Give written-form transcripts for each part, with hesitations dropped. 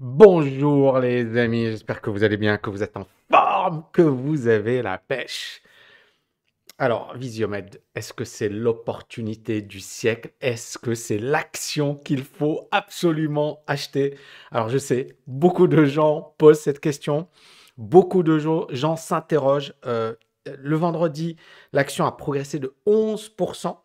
Bonjour les amis, j'espère que vous allez bien, que vous êtes en forme, que vous avez la pêche. Alors, Visiomed, est-ce que c'est l'opportunité du siècle? Est-ce que c'est l'action qu'il faut absolument acheter? Alors, je sais, beaucoup de gens posent cette question, beaucoup de gens s'interrogent. Le vendredi, l'action a progressé de 11%.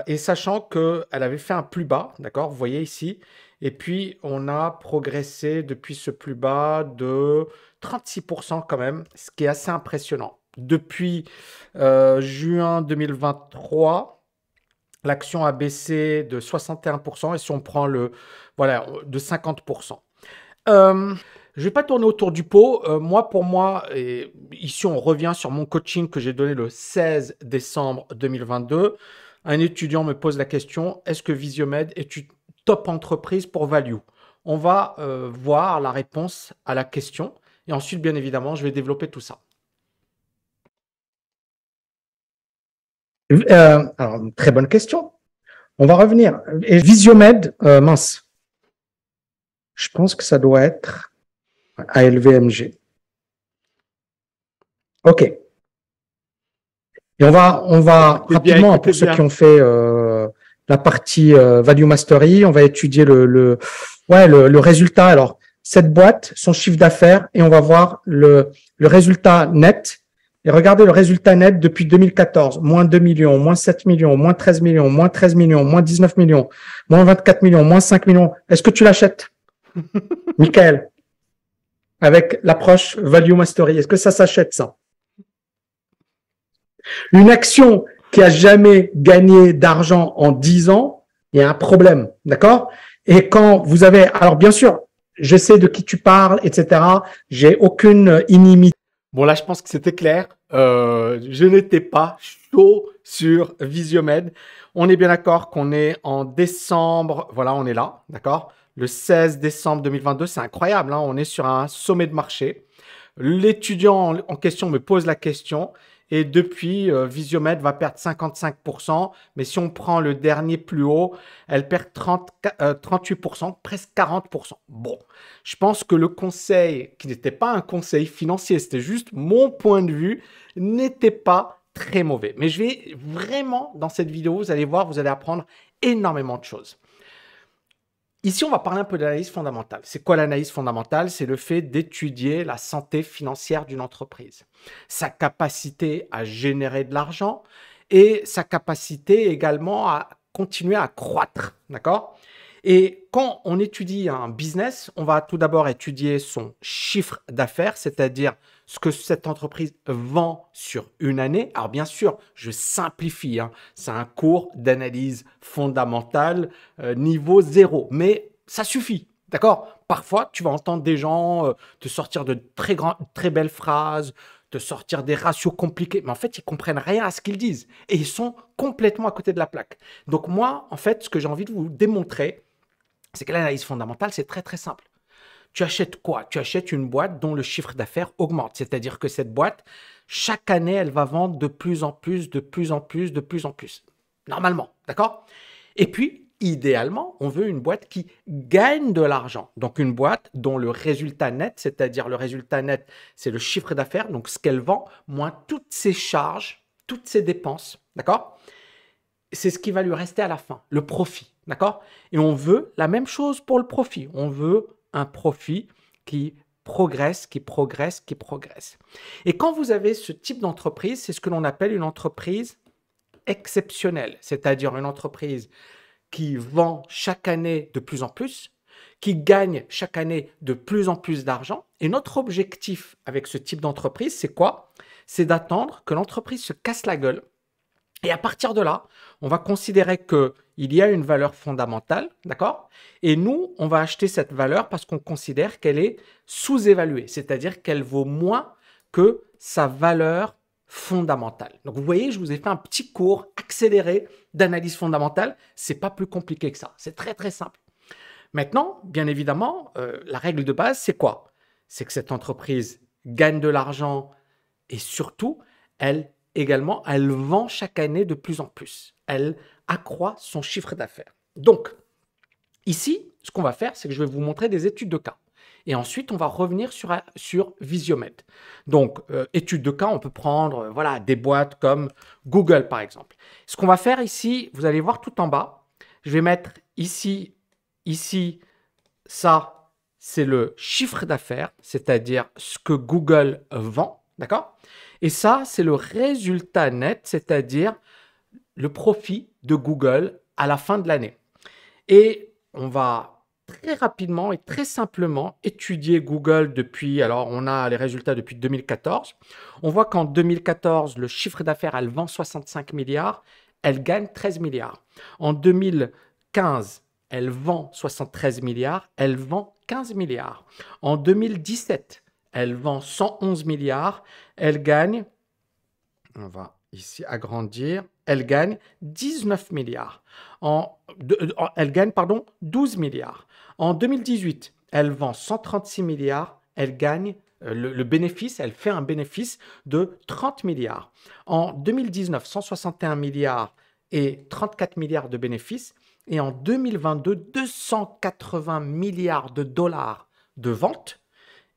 Et sachant qu'elle avait fait un plus bas, d'accord, vous voyez ici, et puis on a progressé depuis ce plus bas de 36% quand même, ce qui est assez impressionnant. Depuis juin 2023, l'action a baissé de 61%, et si on prend voilà, de 50%. Je ne vais pas tourner autour du pot. Pour moi, et ici on revient sur mon coaching que j'ai donné le 16 décembre 2022. Un étudiant me pose la question, est-ce que Visiomed est une top entreprise pour value? On va voir la réponse à la question et ensuite, bien évidemment, je vais développer tout ça. Alors, très bonne question. On va revenir. Et Visiomed, mince. Je pense que ça doit être ALVMG. OK. Et on va rapidement, pour ceux qui ont fait la partie Value Mastery, on va étudier le résultat. Alors, cette boîte, son chiffre d'affaires, et on va voir le résultat net. Et regardez le résultat net depuis 2014. Moins 2 millions, moins 7 millions, moins 13 millions, moins 13 millions, moins 19 millions, moins 24 millions, moins 5 millions. Est-ce que tu l'achètes, Michael, avec l'approche Value Mastery? Est-ce que ça s'achète, ça? Une action qui a jamais gagné d'argent en 10 ans, il y a un problème, d'accord? Et quand vous avez, alors bien sûr, je sais de qui tu parles, etc. J'ai aucune inimitié. Bon, là, je pense que c'était clair. Je n'étais pas chaud sur Visiomed. On est bien d'accord qu'on est en décembre. Voilà, on est là, d'accord? Le 16 décembre 2022, c'est incroyable, hein, on est sur un sommet de marché. L'étudiant en question me pose la question et depuis, Visiomed va perdre 55%, mais si on prend le dernier plus haut, elle perd 38%, presque 40%. Bon, je pense que le conseil, qui n'était pas un conseil financier, c'était juste mon point de vue, n'était pas très mauvais. Mais je vais vraiment, dans cette vidéo, vous allez voir, vous allez apprendre énormément de choses. Ici, on va parler un peu d'analyse fondamentale. C'est quoi l'analyse fondamentale? C'est le fait d'étudier la santé financière d'une entreprise, sa capacité à générer de l'argent et sa capacité également à continuer à croître. D'accord? Et quand on étudie un business, on va tout d'abord étudier son chiffre d'affaires, c'est-à-dire ce que cette entreprise vend sur une année. Alors bien sûr, je simplifie, hein, c'est un cours d'analyse fondamentale niveau 0, mais ça suffit. D'accord? Parfois, tu vas entendre des gens te sortir de très belles phrases, te sortir des ratios compliqués, mais en fait, ils comprennent rien à ce qu'ils disent et ils sont complètement à côté de la plaque. Donc moi, en fait, ce que j'ai envie de vous démontrer, c'est que l'analyse fondamentale, c'est très très simple. Tu achètes quoi? Tu achètes une boîte dont le chiffre d'affaires augmente. C'est-à-dire que cette boîte, chaque année, elle va vendre de plus en plus, de plus en plus, de plus en plus. Normalement, d'accord? Et puis, idéalement, on veut une boîte qui gagne de l'argent. Donc, une boîte dont le résultat net, c'est-à-dire le résultat net, c'est le chiffre d'affaires, donc ce qu'elle vend, moins toutes ses charges, toutes ses dépenses, d'accord? C'est ce qui va lui rester à la fin, le profit, d'accord? Et on veut la même chose pour le profit. On veut un profit qui progresse, qui progresse, qui progresse. Et quand vous avez ce type d'entreprise, c'est ce que l'on appelle une entreprise exceptionnelle, c'est-à-dire une entreprise qui vend chaque année de plus en plus, qui gagne chaque année de plus en plus d'argent. Et notre objectif avec ce type d'entreprise, c'est quoi? C'est d'attendre que l'entreprise se casse la gueule. Et à partir de là, on va considérer qu'il y a une valeur fondamentale, d'accord? Et nous, on va acheter cette valeur parce qu'on considère qu'elle est sous-évaluée, c'est-à-dire qu'elle vaut moins que sa valeur fondamentale. Donc vous voyez, je vous ai fait un petit cours accéléré d'analyse fondamentale. C'est pas plus compliqué que ça. C'est très très simple. Maintenant, bien évidemment, la règle de base, c'est quoi? C'est que cette entreprise gagne de l'argent et surtout, elle vend chaque année de plus en plus. Elle accroît son chiffre d'affaires. Donc, Ici, ce qu'on va faire, c'est que je vais vous montrer des études de cas. Et ensuite, on va revenir sur Visiomed. Donc, études de cas, on peut prendre voilà, des boîtes comme Google, par exemple. Ce qu'on va faire ici, vous allez voir tout en bas, je vais mettre ici, ça, c'est le chiffre d'affaires, c'est-à-dire ce que Google vend, d'accord? Et ça, c'est le résultat net, c'est-à-dire le profit de Google à la fin de l'année. Et on va très rapidement et très simplement étudier Google depuis, alors on a les résultats depuis 2014. On voit qu'en 2014, le chiffre d'affaires, elle vend 65 milliards, elle gagne 13 milliards. En 2015, elle vend 73 milliards, elle vend 15 milliards. En 2017, elle vend 111 milliards, elle gagne, on va ici agrandir, elle gagne 19 milliards. Elle gagne, pardon, 12 milliards. En 2018, elle vend 136 milliards, elle gagne le bénéfice, elle fait un bénéfice de 30 milliards. En 2019, 161 milliards et 34 milliards de bénéfices. Et en 2022, 280 milliards de dollars de ventes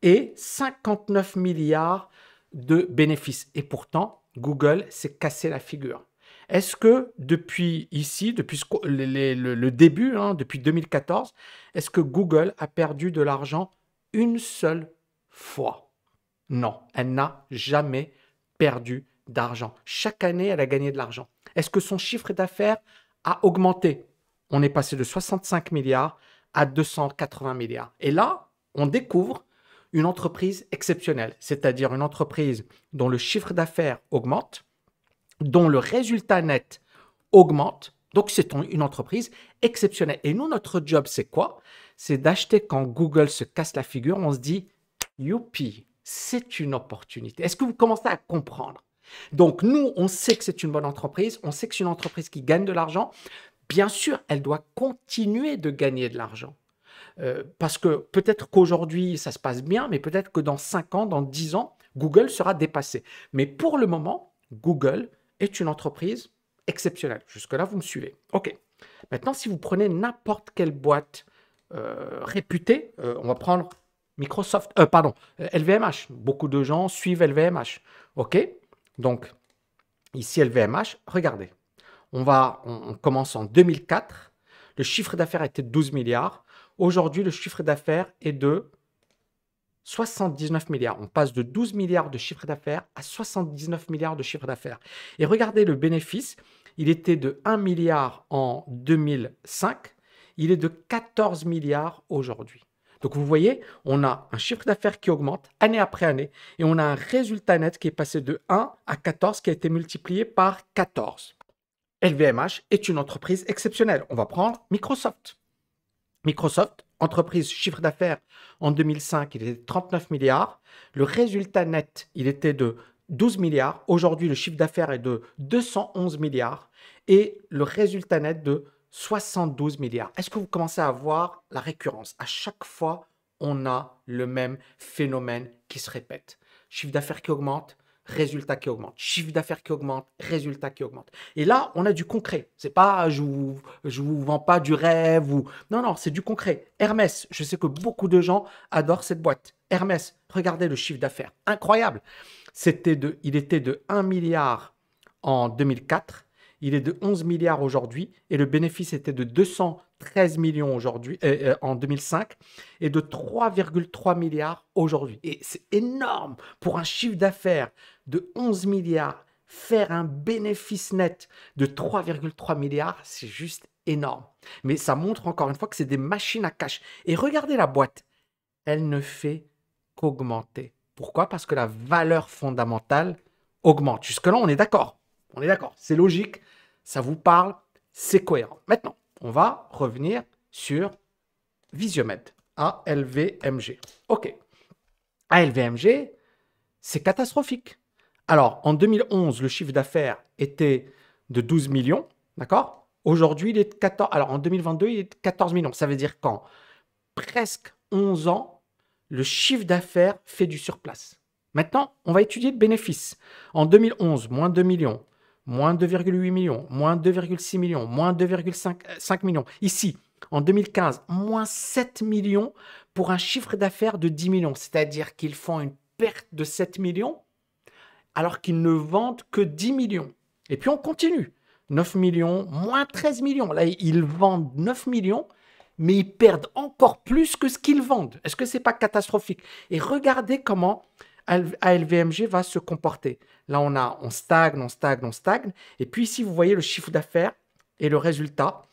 et 59 milliards de bénéfices. Et pourtant, Google s'est cassé la figure. Est-ce que depuis ici, depuis le début, depuis 2014, est-ce que Google a perdu de l'argent une seule fois? Non, elle n'a jamais perdu d'argent. Chaque année, elle a gagné de l'argent. Est-ce que son chiffre d'affaires a augmenté? On est passé de 65 milliards à 280 milliards. Et là, on découvre une entreprise exceptionnelle, c'est-à-dire une entreprise dont le chiffre d'affaires augmente, dont le résultat net augmente. Donc, c'est une entreprise exceptionnelle. Et nous, notre job, c'est quoi? C'est d'acheter quand Google se casse la figure. On se dit, youpi, c'est une opportunité. Est-ce que vous commencez à comprendre? Donc, nous, on sait que c'est une bonne entreprise. On sait que c'est une entreprise qui gagne de l'argent. Bien sûr, elle doit continuer de gagner de l'argent. Parce que peut-être qu'aujourd'hui, ça se passe bien, mais peut-être que dans 5 ans, dans 10 ans, Google sera dépassé. Mais pour le moment, Google est une entreprise exceptionnelle. Jusque-là, vous me suivez. OK. Maintenant, si vous prenez n'importe quelle boîte réputée, on va prendre Microsoft, LVMH. Beaucoup de gens suivent LVMH. OK. Donc, ici, LVMH, regardez. On commence en 2004. Le chiffre d'affaires était de 12 milliards. Aujourd'hui, le chiffre d'affaires est de 79 milliards. On passe de 12 milliards de chiffre d'affaires à 79 milliards de chiffre d'affaires. Et regardez le bénéfice, il était de 1 milliard en 2005, il est de 14 milliards aujourd'hui. Donc vous voyez, on a un chiffre d'affaires qui augmente année après année et on a un résultat net qui est passé de 1 à 14 qui a été multiplié par 14. LVMH est une entreprise exceptionnelle. On va prendre Microsoft. Microsoft, entreprise chiffre d'affaires en 2005, il était de 39 milliards. Le résultat net, il était de 12 milliards. Aujourd'hui, le chiffre d'affaires est de 211 milliards et le résultat net de 72 milliards. Est-ce que vous commencez à voir la récurrence? À chaque fois, on a le même phénomène qui se répète. Chiffre d'affaires qui augmente, résultat qui augmente, chiffre d'affaires qui augmente, résultat qui augmente. Et là, on a du concret. C'est pas, je vous vends pas du rêve ou non, c'est du concret. Hermès, je sais que beaucoup de gens adorent cette boîte. Hermès, regardez le chiffre d'affaires, incroyable. Il était de 1 milliard en 2004, il est de 11 milliards aujourd'hui et le bénéfice était de 213 millions aujourd'hui en 2005 et de 3,3 milliards aujourd'hui. Et c'est énorme pour un chiffre d'affaires de 11 milliards, faire un bénéfice net de 3,3 milliards, c'est juste énorme. Mais ça montre encore une fois que c'est des machines à cash. Et regardez la boîte, elle ne fait qu'augmenter. Pourquoi? Parce que la valeur fondamentale augmente. Jusque-là, on est d'accord. On est d'accord, c'est logique, ça vous parle, c'est cohérent. Maintenant, on va revenir sur Visiomed, ALVMG. OK. ALVMG, c'est catastrophique. Alors, en 2011, le chiffre d'affaires était de 12 millions, d'accord? Aujourd'hui, il est de 14. Alors, en 2022, il est de 14 millions. Ça veut dire qu'en presque 11 ans, le chiffre d'affaires fait du surplace. Maintenant, on va étudier le bénéfice. En 2011, moins 2 millions. Moins 2,8 millions, moins 2,6 millions, moins 2,5 millions. Ici, En 2015, moins 7 millions pour un chiffre d'affaires de 10 millions. C'est-à-dire qu'ils font une perte de 7 millions alors qu'ils ne vendent que 10 millions. Et puis on continue. 9 millions, moins 13 millions. Là, ils vendent 9 millions, mais ils perdent encore plus que ce qu'ils vendent. Est-ce que ce n'est pas catastrophique? Et regardez comment ALVMG va se comporter. Là, on stagne, on stagne, on stagne. Et puis ici, vous voyez le chiffre d'affaires et le résultat.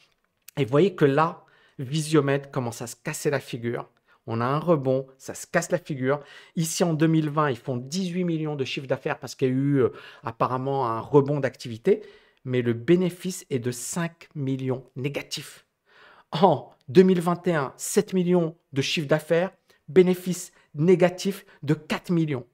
Et vous voyez que là, Visiomed commence à se casser la figure. On a un rebond, ça se casse la figure. Ici, en 2020, ils font 18 millions de chiffre d'affaires parce qu'il y a eu apparemment un rebond d'activité. Mais le bénéfice est de 5 millions négatifs. En 2021, 7 millions de chiffre d'affaires, bénéfice négatif de 4 millions.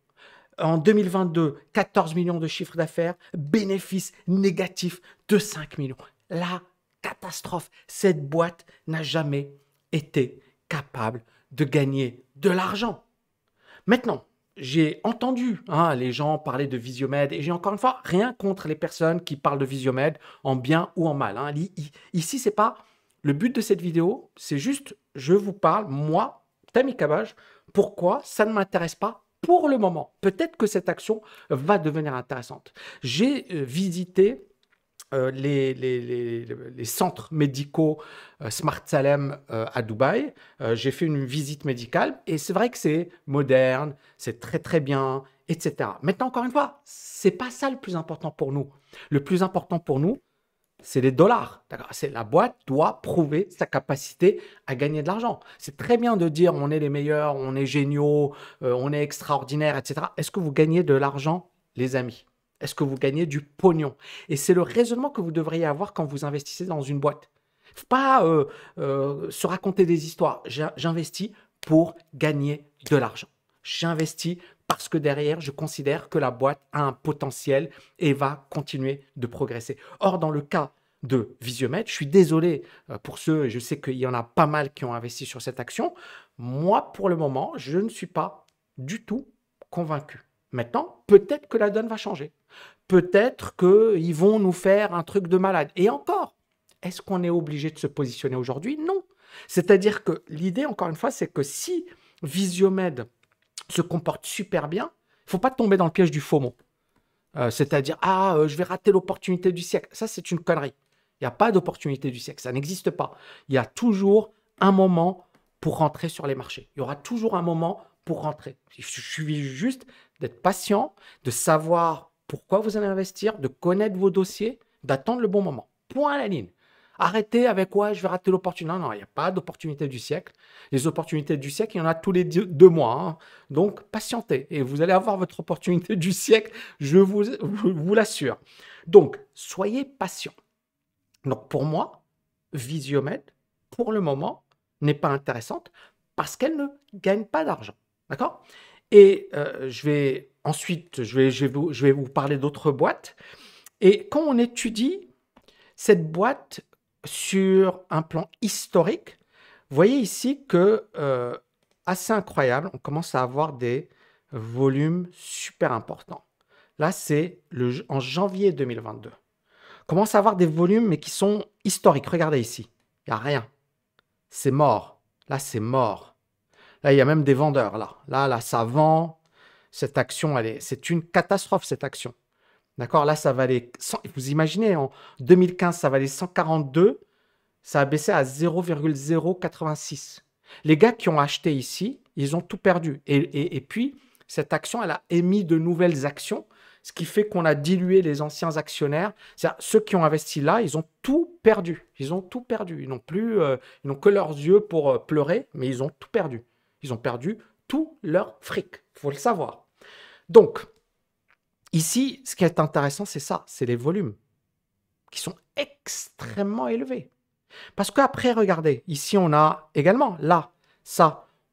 En 2022, 14 millions de chiffre d'affaires, bénéfice négatif de 5 millions. La catastrophe. Cette boîte n'a jamais été capable de gagner de l'argent. Maintenant, j'ai entendu les gens parler de Visiomed et j'ai encore une fois rien contre les personnes qui parlent de Visiomed en bien ou en mal. Ici, c'est pas le but de cette vidéo, c'est juste je vous parle, moi, Tammy Cabage, pourquoi ça ne m'intéresse pas pour le moment. Peut-être que cette action va devenir intéressante. J'ai visité les centres médicaux Smart Salem à Dubaï. J'ai fait une visite médicale et c'est vrai que c'est moderne, c'est très très bien, etc. Maintenant, encore une fois, c'est pas ça le plus important pour nous. Le plus important pour nous, c'est les dollars. La boîte doit prouver sa capacité à gagner de l'argent. C'est très bien de dire on est les meilleurs, on est géniaux, on est extraordinaire, etc. Est-ce que vous gagnez de l'argent, les amis? Est-ce que vous gagnez du pognon? Et c'est le raisonnement que vous devriez avoir quand vous investissez dans une boîte. Il ne faut pas se raconter des histoires. J'investis pour gagner de l'argent. J'investis parce que derrière, je considère que la boîte a un potentiel et va continuer de progresser. Or, dans le cas de Visiomed, je suis désolé pour ceux, je sais qu'il y en a pas mal qui ont investi sur cette action. Moi, pour le moment, je ne suis pas du tout convaincu. Maintenant, peut-être que la donne va changer. Peut-être qu'ils vont nous faire un truc de malade. Et encore, est-ce qu'on est obligé de se positionner aujourd'hui? Non. C'est-à-dire que l'idée, encore une fois, c'est que si Visiomed se comporte super bien, il ne faut pas tomber dans le piège du FOMO. C'est-à-dire, je vais rater l'opportunité du siècle. Ça, c'est une connerie. Il n'y a pas d'opportunité du siècle. Ça n'existe pas. Il y a toujours un moment pour rentrer sur les marchés. Il y aura toujours un moment pour rentrer. Il suffit juste d'être patient, de savoir pourquoi vous allez investir, de connaître vos dossiers, d'attendre le bon moment. Point à la ligne. Arrêtez avec je vais rater l'opportunité. Non, il n'y a pas d'opportunité du siècle. Les opportunités du siècle, il y en a tous les 2 mois. Donc, patientez et vous allez avoir votre opportunité du siècle, je vous l'assure. Donc, soyez patient. Donc, pour moi, Visiomed, pour le moment, n'est pas intéressante parce qu'elle ne gagne pas d'argent. D'accord? Et ensuite, je vais vous parler d'autres boîtes. Et quand on étudie cette boîte sur un plan historique, vous voyez ici que, assez incroyable, on commence à avoir des volumes super importants. Là, c'est en janvier 2022. On commence à avoir des volumes, mais qui sont historiques. Regardez ici, il n'y a rien. C'est mort. Là, c'est mort. Là, il y a même des vendeurs. Là, ça vend. Cette action, c'est une catastrophe, cette action. D'accord? Là, ça valait, vous imaginez, en 2015, ça valait 142. Ça a baissé à 0,086. Les gars qui ont acheté ici, ils ont tout perdu. Et puis, cette action, elle a émis de nouvelles actions, ce qui fait qu'on a dilué les anciens actionnaires. C'est-à-dire, ceux qui ont investi là, ils ont tout perdu. Ils ont tout perdu. Ils n'ont que leurs yeux pour pleurer, mais ils ont tout perdu. Ils ont perdu tout leur fric. Il faut le savoir. Donc, ici, ce qui est intéressant, c'est ça, c'est les volumes qui sont extrêmement élevés. Parce qu'après, regardez, ici, on a également,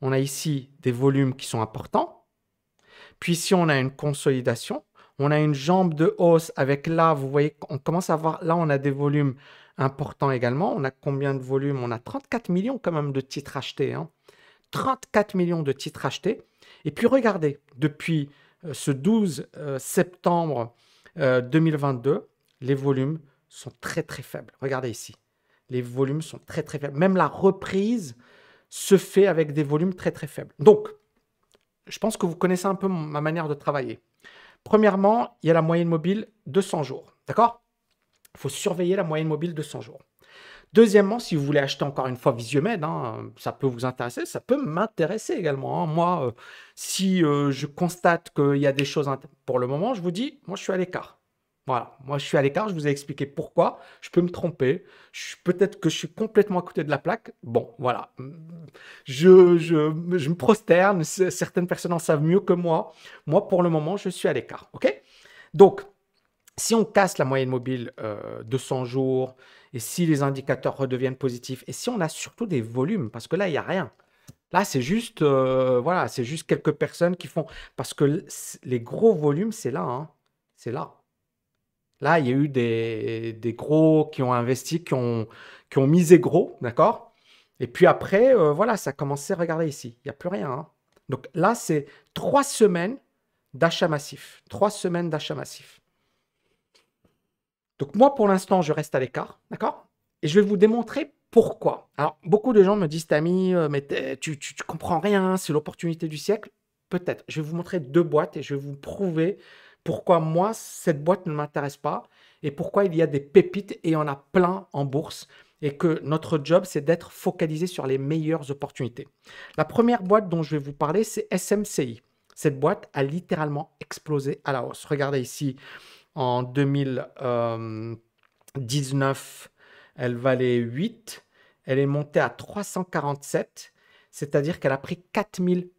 on a ici des volumes qui sont importants. Puis ici, on a une consolidation. On a une jambe de hausse avec là, vous voyez, on commence à voir, là, on a des volumes importants également. On a combien de volumes? On a 34 millions quand même de titres achetés. 34 millions de titres achetés. Et puis, regardez, depuis ce 12 septembre 2022, les volumes sont très, très faibles. Regardez ici. les volumes sont très, très faibles. Même la reprise se fait avec des volumes très, très faibles. Donc, je pense que vous connaissez un peu ma manière de travailler. Premièrement, il y a la moyenne mobile de 100 jours. D'accord? Il faut surveiller la moyenne mobile de 100 jours. Deuxièmement, si vous voulez acheter encore une fois Visiomed, hein, ça peut vous intéresser, ça peut m'intéresser également, hein. Moi, si je constate qu'il y a des choses pour le moment, je vous dis, moi je suis à l'écart. Voilà, moi je suis à l'écart, je vous ai expliqué pourquoi, je peux me tromper, peut-être que je suis complètement à côté de la plaque. Bon, voilà, je me prosterne, certaines personnes en savent mieux que moi. Moi, pour le moment, je suis à l'écart, ok? Donc, si on casse la moyenne mobile de 100 jours et si les indicateurs redeviennent positifs et si on a surtout des volumes, parce que là, il n'y a rien. Là, c'est juste, voilà, c'est juste quelques personnes qui font. Parce que les gros volumes, c'est là, hein. C'est là. Là, il y a eu des gros qui ont investi, qui ont misé gros, d'accord? Et puis après, voilà, ça a commencé, regardez ici, il n'y a plus rien, hein. Donc là, c'est 3 semaines d'achat massif. 3 semaines d'achat massif. Donc moi, pour l'instant, je reste à l'écart, d'accord? Et je vais vous démontrer pourquoi. Alors, beaucoup de gens me disent, Tammy, mais tu comprends rien, c'est l'opportunité du siècle. Peut-être. Je vais vous montrer 2 boîtes et je vais vous prouver pourquoi moi, cette boîte ne m'intéresse pas et pourquoi il y a des pépites et il y en a plein en bourse et que notre job, c'est d'être focalisé sur les meilleures opportunités. La première boîte dont je vais vous parler, c'est SMCI. Cette boîte a littéralement explosé à la hausse. Regardez ici, en 2019, elle valait 8. Elle est montée à 347, c'est-à-dire qu'elle a pris 4000%.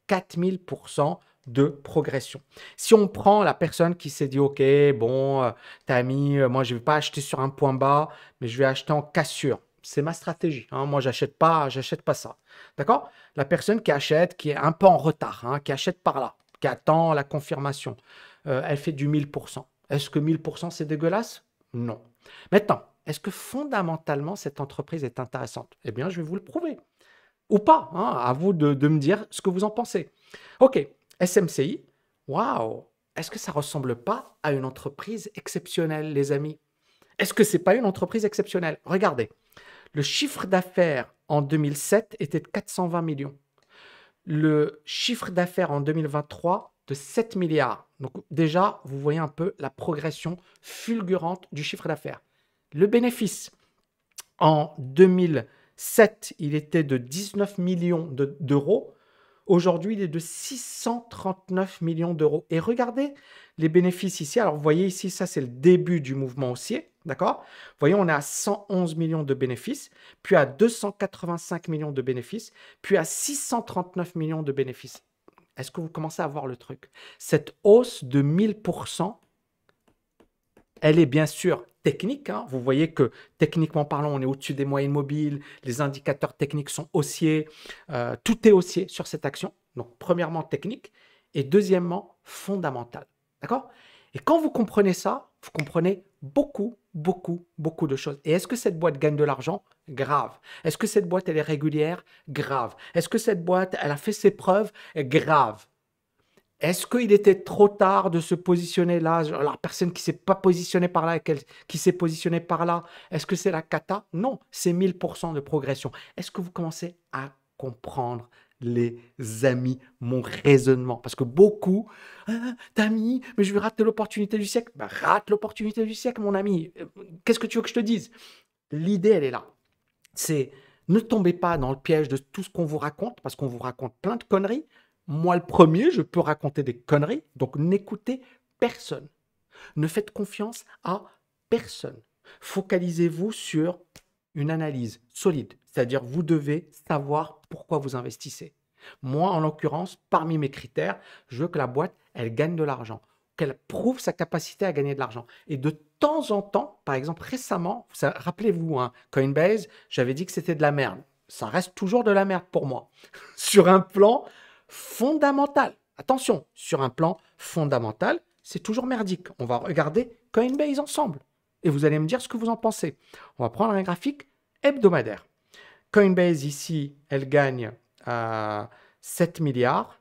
4000% de progression. Si on prend la personne qui s'est dit, OK, bon, Tammy, moi, je ne vais pas acheter sur un point bas, mais je vais acheter en cassure. C'est ma stratégie, hein. Moi, j'achète pas ça. D'accord? La personne qui achète, qui est un peu en retard, hein, qui achète par là, qui attend la confirmation, elle fait du 1000%. Est-ce que 1000% c'est dégueulasse? Non. Maintenant, est-ce que fondamentalement cette entreprise est intéressante? Eh bien, je vais vous le prouver. Ou pas, hein, à vous de me dire ce que vous en pensez. Ok, SMCI, waouh, est-ce que ça ressemble pas à une entreprise exceptionnelle, les amis? Est-ce que c'est pas une entreprise exceptionnelle? Regardez, le chiffre d'affaires en 2007 était de 420 millions. Le chiffre d'affaires en 2023 de 7 milliards. Donc déjà, vous voyez un peu la progression fulgurante du chiffre d'affaires. Le bénéfice, en 2007, il était de 19 millions d'euros. Aujourd'hui, il est de 639 millions d'euros. Et regardez les bénéfices ici. Alors, vous voyez ici, ça, c'est le début du mouvement haussier. D'accord? Vous voyez, on est à 111 millions de bénéfices, puis à 285 millions de bénéfices, puis à 639 millions de bénéfices. Est-ce que vous commencez à voir le truc? Cette hausse de 1000%, elle est bien sûr technique, hein. Vous voyez que techniquement parlant, on est au-dessus des moyennes mobiles, les indicateurs techniques sont haussiers, tout est haussier sur cette action. Donc, premièrement, technique et deuxièmement, fondamental. D'accord? Et quand vous comprenez ça, vous comprenez beaucoup, beaucoup, beaucoup de choses. Et est-ce que cette boîte gagne de l'argent? Grave. Est-ce que cette boîte, elle est régulière? Grave. Est-ce que cette boîte, elle a fait ses preuves? Grave. Est-ce qu'il était trop tard de se positionner là? La personne qui ne s'est pas positionnée par là et qui s'est positionnée par là, est-ce que c'est la cata? Non, c'est 1000% de progression. Est-ce que vous commencez à comprendre, les amis, mon raisonnement? Parce que beaucoup, ah, Tammy, mais je vais rater l'opportunité du siècle. Ben, rate l'opportunité du siècle, mon ami. Qu'est-ce que tu veux que je te dise? L'idée, elle est là. C'est ne tombez pas dans le piège de tout ce qu'on vous raconte, parce qu'on vous raconte plein de conneries. Moi, le premier, je peux raconter des conneries, donc n'écoutez personne. Ne faites confiance à personne. Focalisez-vous sur une analyse solide, c'est-à-dire vous devez savoir pourquoi vous investissez. Moi, en l'occurrence, parmi mes critères, je veux que la boîte, elle gagne de l'argent, qu'elle prouve sa capacité à gagner de l'argent. Et de temps en temps, par exemple récemment, rappelez-vous, hein, Coinbase, j'avais dit que c'était de la merde. Ça reste toujours de la merde pour moi. Sur un plan fondamental. Attention, sur un plan fondamental, c'est toujours merdique. On va regarder Coinbase ensemble et vous allez me dire ce que vous en pensez. On va prendre un graphique hebdomadaire. Coinbase ici, elle gagne 7 milliards.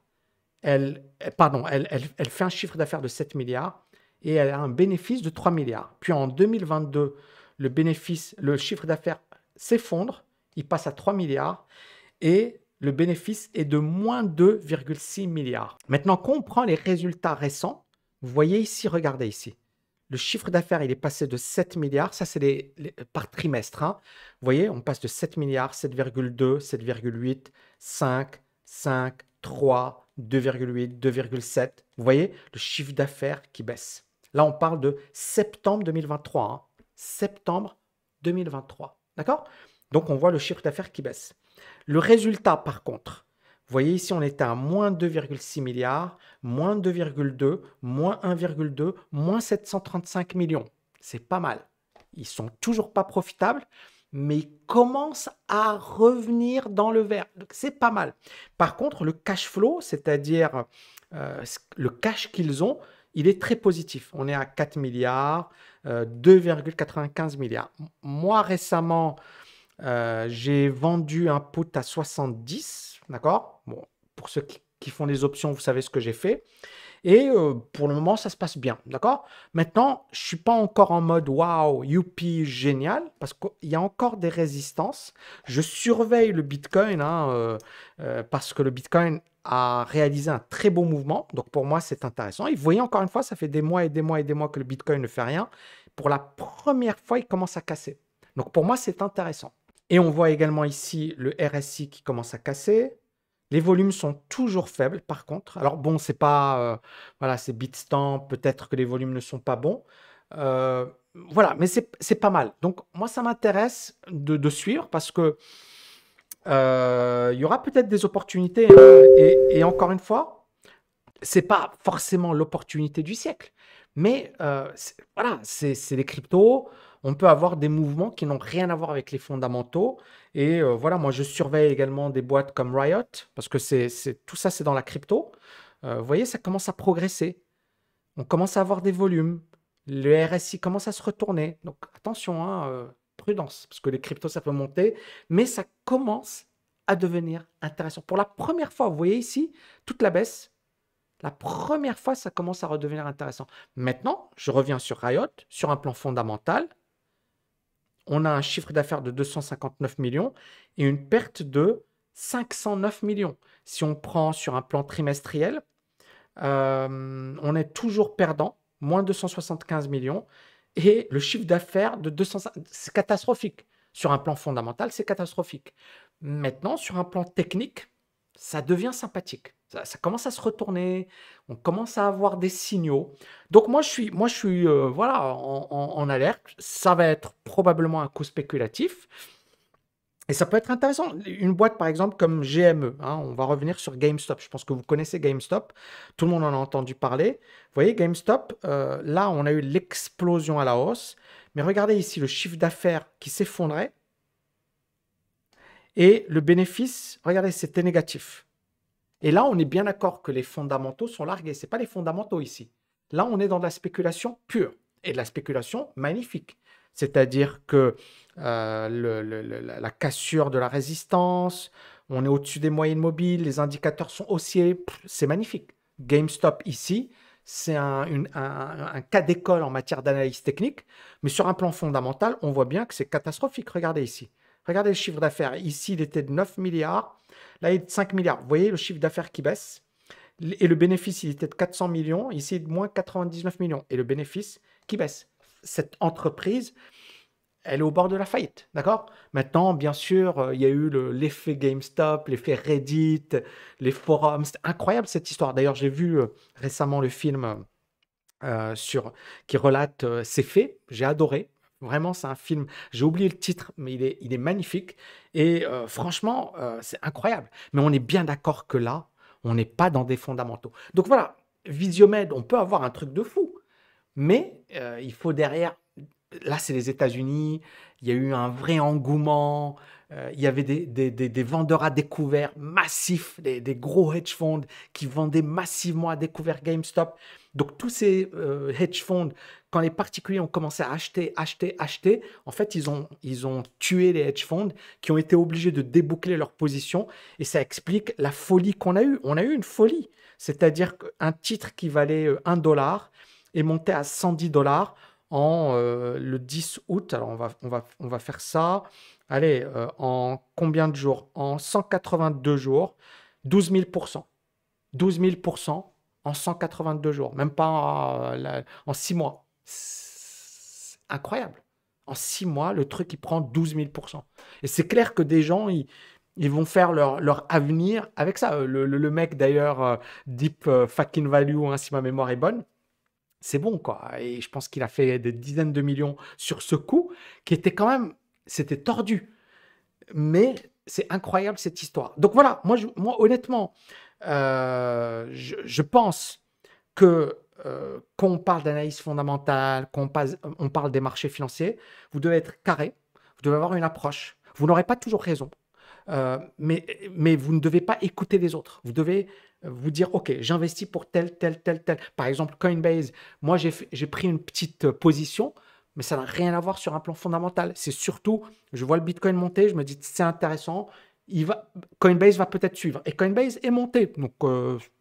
Elle fait un chiffre d'affaires de 7 milliards et elle a un bénéfice de 3 milliards. Puis en 2022, le bénéfice, le chiffre d'affaires s'effondre, il passe à 3 milliards et le bénéfice est de moins 2,6 milliards. Maintenant, quand on prend les résultats récents, vous voyez ici, regardez ici. Le chiffre d'affaires, il est passé de 7 milliards, ça c'est par trimestre. Hein. Vous voyez, on passe de 7 milliards, 7,2, 7,8, 5, 5, 3, 2,8, 2,7. Vous voyez, le chiffre d'affaires qui baisse. Là, on parle de septembre 2023. Hein. Septembre 2023. D'accord? Donc, on voit le chiffre d'affaires qui baisse. Le résultat, par contre, vous voyez ici, on était à moins 2,6 milliards, moins 2,2, moins 1,2, moins 735 millions. C'est pas mal. Ils sont toujours pas profitables, mais ils commencent à revenir dans le vert. Donc, c'est pas mal. Par contre, le cash flow, c'est-à-dire le cash qu'ils ont, il est très positif. On est à 4 milliards, 2,95 milliards. Moi, récemment, j'ai vendu un put à 70, d'accord? Bon, pour ceux qui font des options, vous savez ce que j'ai fait. Et pour le moment, ça se passe bien, d'accord? Maintenant, je ne suis pas encore en mode waouh, youpi, génial, parce qu'il y a encore des résistances. Je surveille le Bitcoin, hein, parce que le Bitcoin a réalisé un très beau mouvement. Donc pour moi, c'est intéressant. Et vous voyez, encore une fois, ça fait des mois et des mois et des mois que le Bitcoin ne fait rien. Pour la première fois, il commence à casser. Donc pour moi, c'est intéressant. Et on voit également ici le RSI qui commence à casser. Les volumes sont toujours faibles, par contre. Alors bon, c'est pas, voilà, c'est Bitstamp, peut-être que les volumes ne sont pas bons. Voilà, mais c'est pas mal. Donc moi, ça m'intéresse de suivre parce que il y aura peut-être des opportunités. Hein, et encore une fois, c'est pas forcément l'opportunité du siècle, mais voilà, c'est les cryptos. On peut avoir des mouvements qui n'ont rien à voir avec les fondamentaux. Et voilà, moi, je surveille également des boîtes comme Riot, parce que tout ça, c'est dans la crypto. Vous voyez, ça commence à progresser. On commence à avoir des volumes. Le RSI commence à se retourner. Donc, attention, hein, prudence, parce que les cryptos, ça peut monter, mais ça commence à devenir intéressant. Pour la première fois, vous voyez ici, toute la baisse. La première fois, ça commence à redevenir intéressant. Maintenant, je reviens sur Riot, sur un plan fondamental. On a un chiffre d'affaires de 259 millions et une perte de 509 millions. Si on prend sur un plan trimestriel, on est toujours perdant, moins 275 millions. Et le chiffre d'affaires de 200, c'est catastrophique. Sur un plan fondamental, c'est catastrophique. Maintenant, sur un plan technique, ça devient sympathique. Ça commence à se retourner, on commence à avoir des signaux. Donc moi, je suis voilà, en alerte. Ça va être probablement un coup spéculatif. Et ça peut être intéressant. Une boîte, par exemple, comme GME, hein, on va revenir sur GameStop. Je pense que vous connaissez GameStop. Tout le monde en a entendu parler. Vous voyez, GameStop, là, on a eu l'explosion à la hausse. Mais regardez ici le chiffre d'affaires qui s'effondrait. Et le bénéfice, regardez, c'était négatif. Et là, on est bien d'accord que les fondamentaux sont largués. Ce n'est pas les fondamentaux ici. Là, on est dans de la spéculation pure. Et de la spéculation magnifique. C'est-à-dire que la cassure de la résistance, on est au-dessus des moyennes mobiles, les indicateurs sont haussiers. C'est magnifique. GameStop ici, c'est un cas d'école en matière d'analyse technique. Mais sur un plan fondamental, on voit bien que c'est catastrophique. Regardez ici. Regardez le chiffre d'affaires. Ici, il était de 9 milliards. Là, il est de 5 milliards. Vous voyez le chiffre d'affaires qui baisse. Et le bénéfice, il était de 400 millions. Ici, il est de moins 99 millions. Et le bénéfice qui baisse. Cette entreprise, elle est au bord de la faillite. D'accord? Maintenant, bien sûr, il y a eu l'effet GameStop, l'effet Reddit, les forums. C'est incroyable cette histoire. D'ailleurs, j'ai vu récemment le film qui relate ces faits. J'ai adoré. Vraiment, c'est un film, j'ai oublié le titre, mais il est magnifique. Et franchement, c'est incroyable. Mais on est bien d'accord que là, on n'est pas dans des fondamentaux. Donc voilà, Visiomed, on peut avoir un truc de fou. Mais il faut derrière, là c'est les États-Unis, il y a eu un vrai engouement, il y avait des vendeurs à découvert massifs, des gros hedge funds qui vendaient massivement à découvert GameStop. Donc tous ces hedge funds, quand les particuliers ont commencé à acheter, en fait ils ont tué les hedge funds qui ont été obligés de déboucler leur position et ça explique la folie qu'on a eue. On a eu une folie, c'est-à-dire qu'un titre qui valait $1 est monté à $110 le 10 août. Alors, on va faire ça. Allez, en combien de jours? En 182 jours, 12 000%. 12 000% en 182 jours, même pas en 6 mois. C'est incroyable. En 6 mois, le truc, il prend 12 000%. Et c'est clair que des gens, ils vont faire leur avenir avec ça. Le mec, d'ailleurs, Deep Fucking Value, hein, si ma mémoire est bonne, c'est bon, quoi. Et je pense qu'il a fait des dizaines de millions sur ce coup, qui était quand même, c'était tordu. Mais c'est incroyable cette histoire. Donc voilà, moi honnêtement, je pense que quand on parle d'analyse fondamentale, on parle des marchés financiers, vous devez être carré, vous devez avoir une approche. Vous n'aurez pas toujours raison, mais vous ne devez pas écouter les autres. Vous devez vous dire, OK, j'investis pour tel, tel, tel, tel. Par exemple, Coinbase, moi, j'ai pris une petite position, mais ça n'a rien à voir sur un plan fondamental. C'est surtout, je vois le Bitcoin monter, je me dis, c'est intéressant, Coinbase va peut-être suivre. Et Coinbase est monté, donc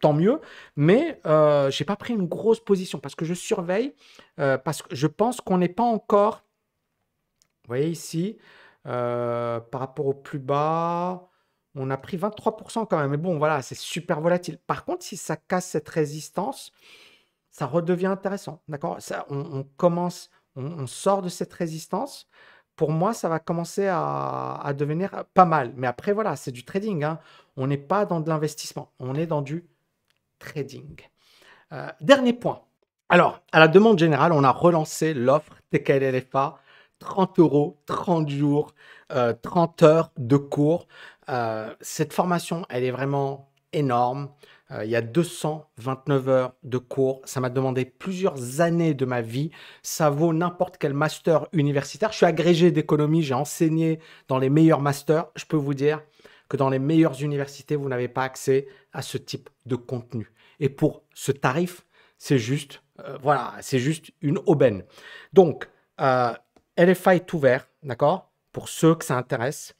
tant mieux. Mais je n'ai pas pris une grosse position parce que je surveille, parce que je pense qu'on n'est pas encore, vous voyez ici, par rapport au plus bas, on a pris 23% quand même. Mais bon, voilà, c'est super volatile. Par contre, si ça casse cette résistance, ça redevient intéressant. D'accord? On commence, on sort de cette résistance. Pour moi, ça va commencer à devenir pas mal. Mais après, voilà, c'est du trading, hein. On n'est pas dans de l'investissement, on est dans du trading. Dernier point. Alors, à la demande générale, on a relancé l'offre TKL-LFA, 30 euros, 30 jours, 30 heures de cours. Cette formation, elle est vraiment énorme. Il y a 229 heures de cours. Ça m'a demandé plusieurs années de ma vie. Ça vaut n'importe quel master universitaire. Je suis agrégé d'économie. J'ai enseigné dans les meilleurs masters. Je peux vous dire que dans les meilleures universités, vous n'avez pas accès à ce type de contenu. Et pour ce tarif, c'est juste, voilà, c'est juste une aubaine. Donc, LFA est ouvert, d'accord, pour ceux que ça intéresse.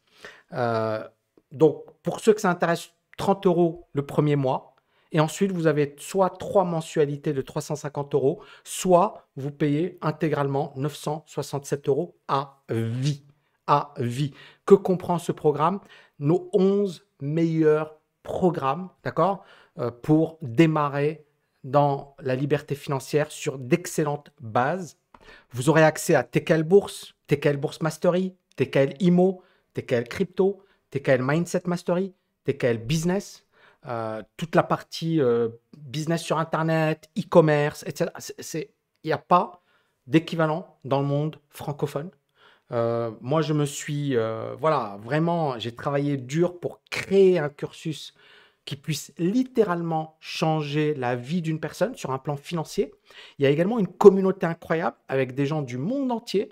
Donc, pour ceux que ça intéresse, 30 euros le premier mois. Et ensuite, vous avez soit 3 mensualités de 350 euros, soit vous payez intégralement 967 euros à vie. À vie. Que comprend ce programme? Nos 11 meilleurs programmes, d'accord, pour démarrer dans la liberté financière sur d'excellentes bases. Vous aurez accès à TKL Bourse, TKL Bourse Mastery, TKL IMO, TKL Crypto, TKL Mindset Mastery, TKL Business, toute la partie business sur Internet, e-commerce, etc. Il n'y a pas d'équivalent dans le monde francophone. Moi, je me suis, voilà, vraiment, j'ai travaillé dur pour créer un cursus qui puisse littéralement changer la vie d'une personne sur un plan financier. Il y a également une communauté incroyable avec des gens du monde entier.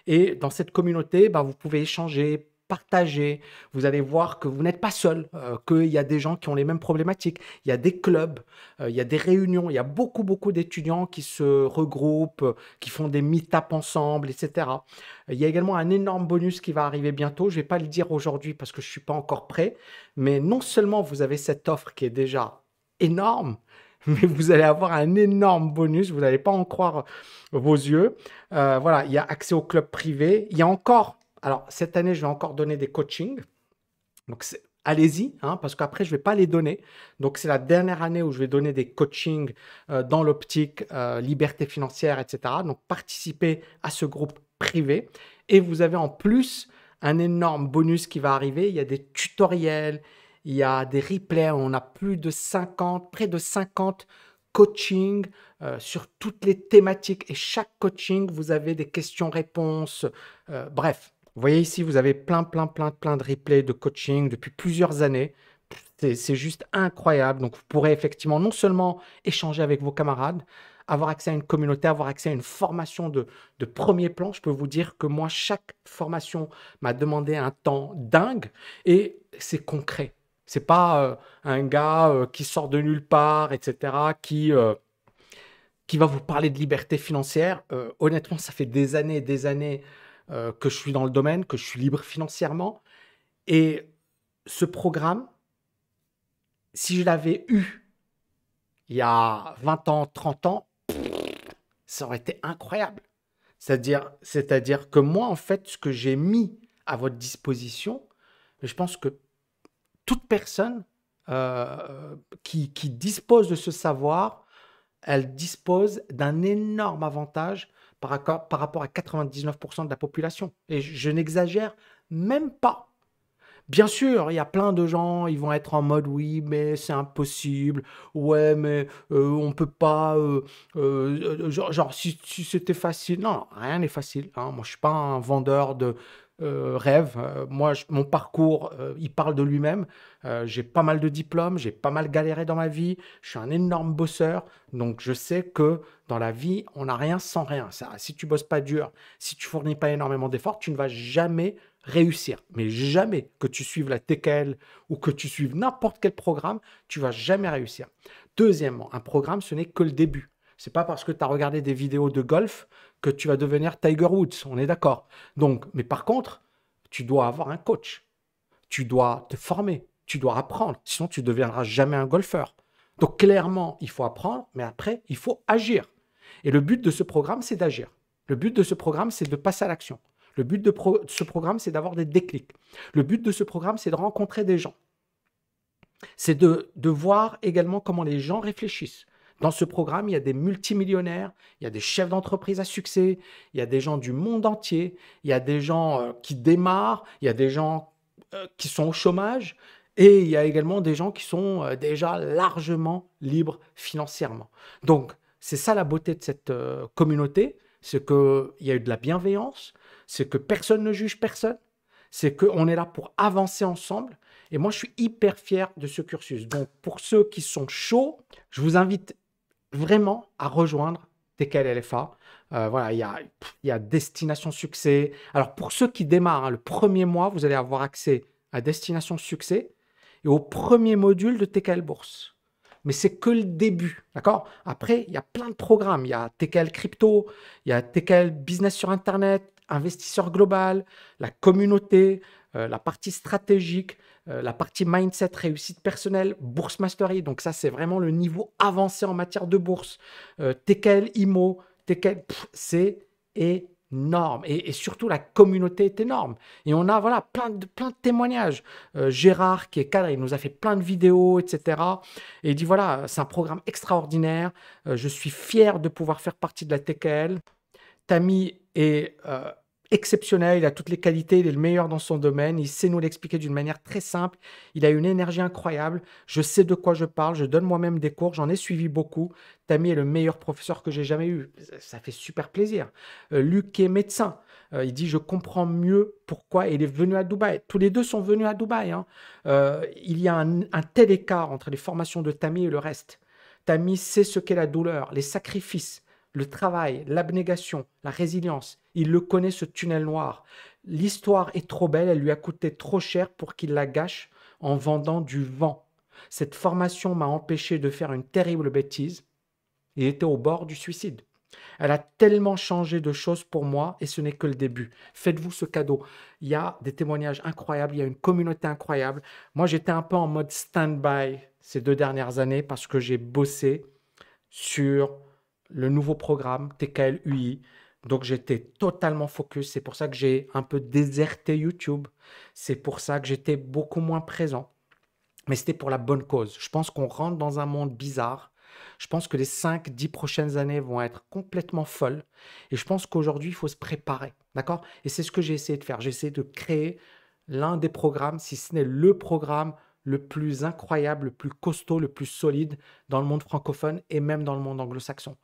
Et dans cette communauté, ben, vous pouvez échanger, partager. Vous allez voir que vous n'êtes pas seul, qu'il y a des gens qui ont les mêmes problématiques. Il y a des clubs, il y a des réunions. Il y a beaucoup, beaucoup d'étudiants qui se regroupent, qui font des meet-up ensemble, etc. Il y a également un énorme bonus qui va arriver bientôt. Je ne vais pas le dire aujourd'hui parce que je ne suis pas encore prêt. Mais non seulement vous avez cette offre qui est déjà énorme, mais vous allez avoir un énorme bonus. Vous n'allez pas en croire vos yeux. Voilà, il y a accès au club privé. Il y a encore, alors cette année, je vais encore donner des coachings. Donc allez-y, hein, parce qu'après, je ne vais pas les donner. Donc c'est la dernière année où je vais donner des coachings dans l'optique liberté financière, etc. Donc participez à ce groupe privé. Et vous avez en plus un énorme bonus qui va arriver. Il y a des tutoriels, il y a des replays. On a plus de 50, près de 50 coachings sur toutes les thématiques. Et chaque coaching, vous avez des questions-réponses. Bref, vous voyez ici, vous avez plein de replays de coaching depuis plusieurs années. C'est juste incroyable. Donc, vous pourrez effectivement non seulement échanger avec vos camarades, avoir accès à une communauté, avoir accès à une formation de premier plan. Je peux vous dire que moi, chaque formation m'a demandé un temps dingue et c'est concret. C'est pas un gars qui sort de nulle part, etc., qui va vous parler de liberté financière. Honnêtement, ça fait des années et des années que je suis dans le domaine, que je suis libre financièrement. Et ce programme, si je l'avais eu il y a 20 ans, 30 ans, ça aurait été incroyable. C'est-à-dire que moi, en fait, ce que j'ai mis à votre disposition, je pense que toute personne qui dispose de ce savoir, elle dispose d'un énorme avantage par rapport à 99% de la population. Et je n'exagère même pas. Bien sûr, il y a plein de gens, ils vont être en mode oui, mais c'est impossible. Ouais, mais on peut pas. Genre, si c'était facile. Non, rien n'est facile, hein. Moi, je suis pas un vendeur de rêves. Moi, mon parcours, il parle de lui-même. J'ai pas mal de diplômes, j'ai pas mal galéré dans ma vie. Je suis un énorme bosseur. Donc, je sais que dans la vie, on n'a rien sans rien. Ça, si tu bosses pas dur, si tu fournis pas énormément d'efforts, tu ne vas jamais réussir. Mais jamais que tu suives la TKL ou que tu suives n'importe quel programme, tu vas jamais réussir. Deuxièmement, un programme, ce n'est que le début. C'est pas parce que tu as regardé des vidéos de golf que tu vas devenir Tiger Woods, on est d'accord. Donc, mais par contre, tu dois avoir un coach. Tu dois te former, tu dois apprendre, sinon tu ne deviendras jamais un golfeur. Donc clairement, il faut apprendre, mais après, il faut agir. Et le but de ce programme, c'est d'agir. Le but de ce programme, c'est de passer à l'action. Le but de ce programme, c'est d'avoir des déclics. Le but de ce programme, c'est de rencontrer des gens. C'est de voir également comment les gens réfléchissent. Dans ce programme, il y a des multimillionnaires, il y a des chefs d'entreprise à succès, il y a des gens du monde entier, il y a des gens qui démarrent, il y a des gens qui sont au chômage, et il y a également des gens qui sont déjà largement libres financièrement. Donc, c'est ça la beauté de cette communauté, c'est qu'il y a eu de la bienveillance, c'est que personne ne juge personne, c'est qu'on est là pour avancer ensemble. Et moi, je suis hyper fier de ce cursus. Donc, pour ceux qui sont chauds, je vous invite vraiment à rejoindre TKL LFA. Voilà, il y a Destination Succès. Alors, pour ceux qui démarrent, hein, le premier mois, vous allez avoir accès à Destination Succès et au premier module de TKL Bourse. Mais c'est que le début, d'accord? Après, il y a plein de programmes. Il y a TKL Crypto, il y a TKL Business sur Internet, Investisseur Global, la communauté, la partie stratégique, la partie mindset, réussite personnelle, Bourse Mastery. Donc ça, c'est vraiment le niveau avancé en matière de bourse. TKL IMO, TKL, c'est énorme. Et surtout, la communauté est énorme. Et on a voilà, plein de témoignages. Gérard, qui est cadre, il nous a fait plein de vidéos, etc. Et il dit, voilà, c'est un programme extraordinaire. Je suis fier de pouvoir faire partie de la TKL. Tammy est exceptionnel, il a toutes les qualités, il est le meilleur dans son domaine, il sait nous l'expliquer d'une manière très simple, il a une énergie incroyable, je sais de quoi je parle, je donne moi-même des cours, j'en ai suivi beaucoup. Tammy est le meilleur professeur que j'ai jamais eu, ça fait super plaisir. Luc qui est médecin, il dit je comprends mieux pourquoi il est venu à Dubaï. Tous les deux sont venus à Dubaï, hein. Il y a un tel écart entre les formations de Tammy et le reste. Tammy sait ce qu'est la douleur, les sacrifices, le travail, l'abnégation, la résilience. Il le connaît, ce tunnel noir. L'histoire est trop belle, elle lui a coûté trop cher pour qu'il la gâche en vendant du vent. Cette formation m'a empêché de faire une terrible bêtise. Il était au bord du suicide. Elle a tellement changé de choses pour moi et ce n'est que le début. Faites-vous ce cadeau. Il y a des témoignages incroyables, il y a une communauté incroyable. Moi, j'étais un peu en mode stand-by ces 2 dernières années parce que j'ai bossé sur le nouveau programme TKL UI. Donc, j'étais totalement focus. C'est pour ça que j'ai un peu déserté YouTube. C'est pour ça que j'étais beaucoup moins présent. Mais c'était pour la bonne cause. Je pense qu'on rentre dans un monde bizarre. Je pense que les 5-10 prochaines années vont être complètement folles. Et je pense qu'aujourd'hui, il faut se préparer. D'accord? Et c'est ce que j'ai essayé de faire. J'ai essayé de créer l'un des programmes, si ce n'est le programme le plus incroyable, le plus costaud, le plus solide dans le monde francophone et même dans le monde anglo-saxon.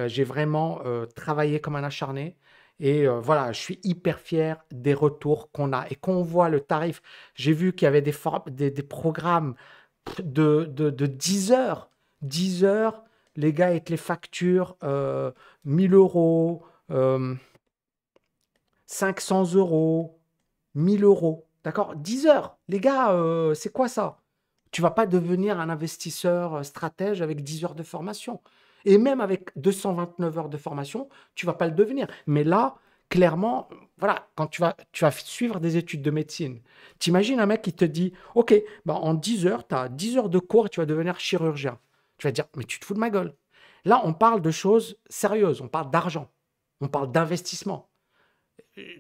J'ai vraiment travaillé comme un acharné et voilà, je suis hyper fier des retours qu'on a et qu'on voit le tarif. J'ai vu qu'il y avait des programmes de 10 heures. 10 heures, les gars, avec les factures 1000 euros, 500 euros, 1000 euros. D'accord? 10 heures. Les gars, c'est quoi ça? Tu vas pas devenir un investisseur stratège avec 10 heures de formation. Et même avec 229 heures de formation, tu vas pas le devenir. Mais là, clairement, voilà, quand tu vas suivre des études de médecine, t'imagines un mec qui te dit, OK, bah en 10 heures, tu as 10 heures de cours et tu vas devenir chirurgien. Tu vas te dire, mais tu te fous de ma gueule. Là, on parle de choses sérieuses, on parle d'argent. On parle d'investissement.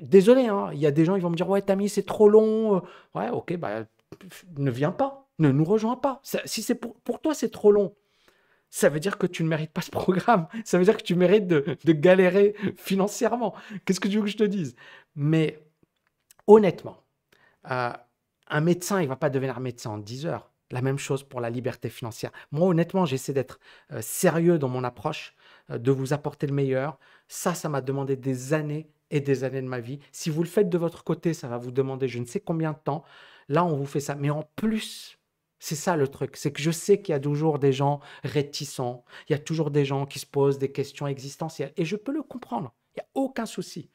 Désolé, hein, il y a des gens qui vont me dire « Ouais, Tammy, c'est trop long. » Ouais, ok, bah, ne viens pas, ne nous rejoins pas. Si c'est pour toi, c'est trop long, ça veut dire que tu ne mérites pas ce programme. Ça veut dire que tu mérites de galérer financièrement. Qu'est-ce que tu veux que je te dise? Mais honnêtement, un médecin, il ne va pas devenir médecin en 10 heures. La même chose pour la liberté financière. Moi, honnêtement, j'essaie d'être sérieux dans mon approche, de vous apporter le meilleur. Ça m'a demandé des années et des années de ma vie. Si vous le faites de votre côté, ça va vous demander je ne sais combien de temps. Là, on vous fait ça. Mais en plus, c'est ça le truc, c'est que je sais qu'il y a toujours des gens réticents, il y a toujours des gens qui se posent des questions existentielles. Et je peux le comprendre, il n'y a aucun souci.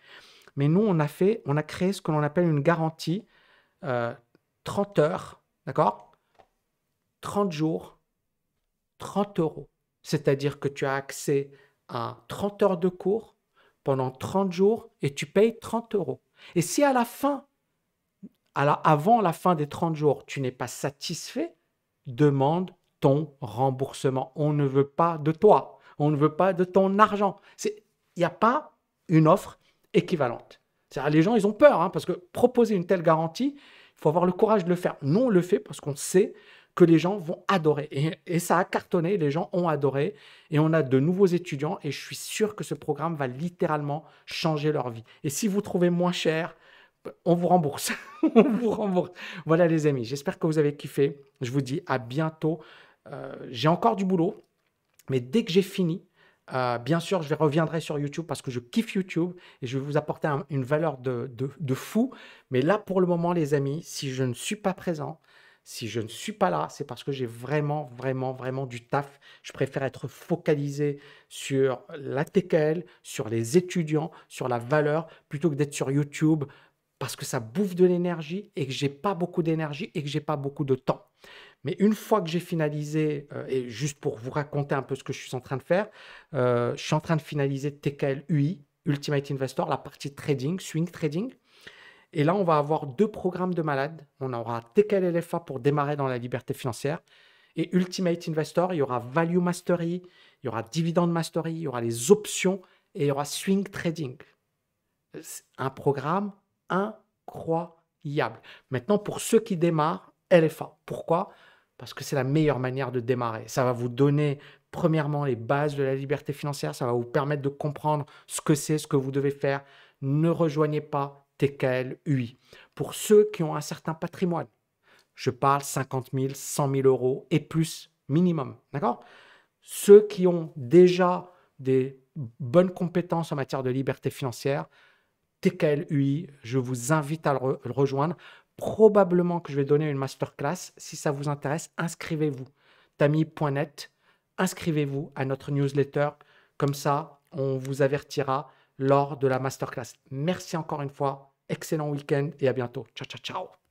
Mais nous, on a créé ce que l'on appelle une garantie 30 heures, d'accord? 30 jours, 30 euros. C'est-à-dire que tu as accès à 30 heures de cours pendant 30 jours et tu payes 30 euros. Et si à la fin, avant la fin des 30 jours, tu n'es pas satisfait, demande ton remboursement. On ne veut pas de toi. On ne veut pas de ton argent. Il n'y a pas une offre équivalente. Les gens, ils ont peur, hein, parce que proposer une telle garantie, il faut avoir le courage de le faire. Nous, on le fait parce qu'on sait que les gens vont adorer. Et ça a cartonné, les gens ont adoré. Et on a de nouveaux étudiants et je suis sûr que ce programme va littéralement changer leur vie. Et si vous trouvez moins cher, on vous rembourse. On vous rembourse. Voilà les amis, j'espère que vous avez kiffé. Je vous dis à bientôt. J'ai encore du boulot, mais dès que j'ai fini, bien sûr, je reviendrai sur YouTube parce que je kiffe YouTube et je vais vous apporter une valeur de fou. Mais là, pour le moment, les amis, si je ne suis pas présent, si je ne suis pas là, c'est parce que j'ai vraiment, vraiment, vraiment du taf. Je préfère être focalisé sur la TKL, sur les étudiants, sur la valeur, plutôt que d'être sur YouTube parce que ça bouffe de l'énergie et que j'ai pas beaucoup d'énergie et que j'ai pas beaucoup de temps. Mais une fois que j'ai finalisé, et juste pour vous raconter un peu ce que je suis en train de faire, je suis en train de finaliser TKL UI, Ultimate Investor, la partie trading, swing trading. Et là, on va avoir 2 programmes de malades. On aura TKL LFA pour démarrer dans la liberté financière. Et Ultimate Investor, il y aura Value Mastery, il y aura Dividend Mastery, il y aura les options et il y aura Swing Trading. C'est un programme incroyable. Maintenant, pour ceux qui démarrent, LFA. Pourquoi? Parce que c'est la meilleure manière de démarrer. Ça va vous donner, premièrement, les bases de la liberté financière. Ça va vous permettre de comprendre ce que c'est, ce que vous devez faire. Ne rejoignez pas TKL UI. Pour ceux qui ont un certain patrimoine, je parle 50 000, 100 000 euros et plus minimum. D'accord? Ceux qui ont déjà des bonnes compétences en matière de liberté financière, TKL UI, je vous invite à le rejoindre. Probablement que je vais donner une masterclass. Si ça vous intéresse, inscrivez-vous. Tammy.net, inscrivez-vous à notre newsletter. Comme ça, on vous avertira lors de la masterclass. Merci encore une fois. Excellent week-end et à bientôt. Ciao, ciao, ciao.